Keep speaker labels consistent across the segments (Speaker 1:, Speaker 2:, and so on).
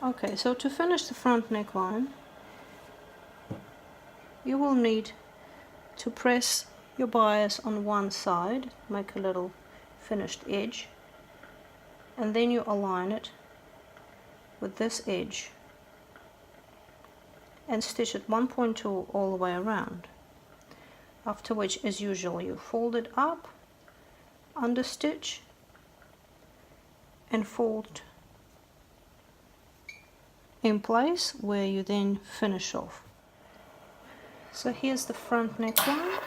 Speaker 1: Okay, so to finish the front neckline, you will need to press your bias on one side, make a little finished edge, and then you align it with this edge and stitch it 1.2 all the way around. After which, as usual, you fold it up, understitch, and fold in place where you then finish off. So here's the front neckline.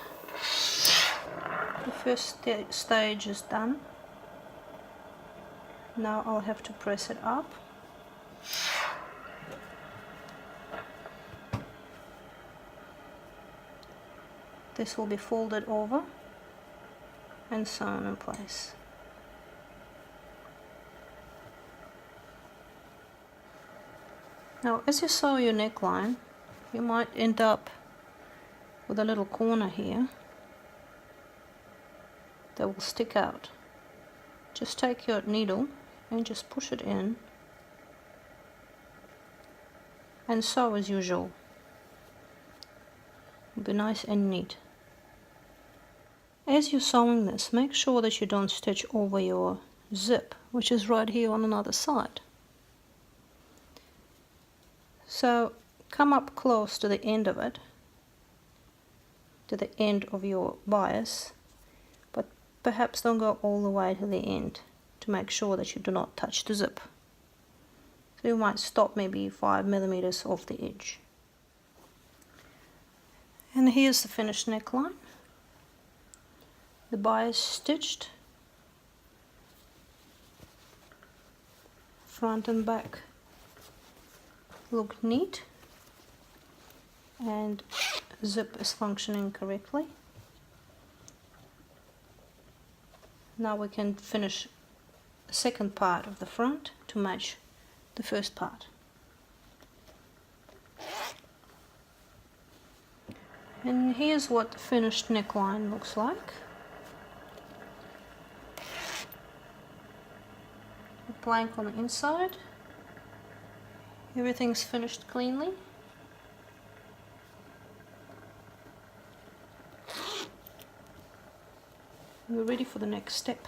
Speaker 1: The first stage is done. Now I'll have to press it up. This will be folded over and sewn in place. Now as you sew your neckline, you might end up with a little corner here that will stick out. Just take your needle and just push it in and sew as usual. It'll be nice and neat. As you're sewing this, make sure that you don't stitch over your zip, which is right here on another side. So come up close to the end of it, to the end of your bias, but perhaps don't go all the way to the end to make sure that you do not touch the zip. So you might stop maybe 5 millimeters off the edge. And here's the finished neckline. The bias stitched, front and back look neat, and zip is functioning correctly. Now we can finish the second part of the front to match the first part. And here's what the finished neckline looks like. A plank on the inside. Everything's finished cleanly. We're ready for the next step.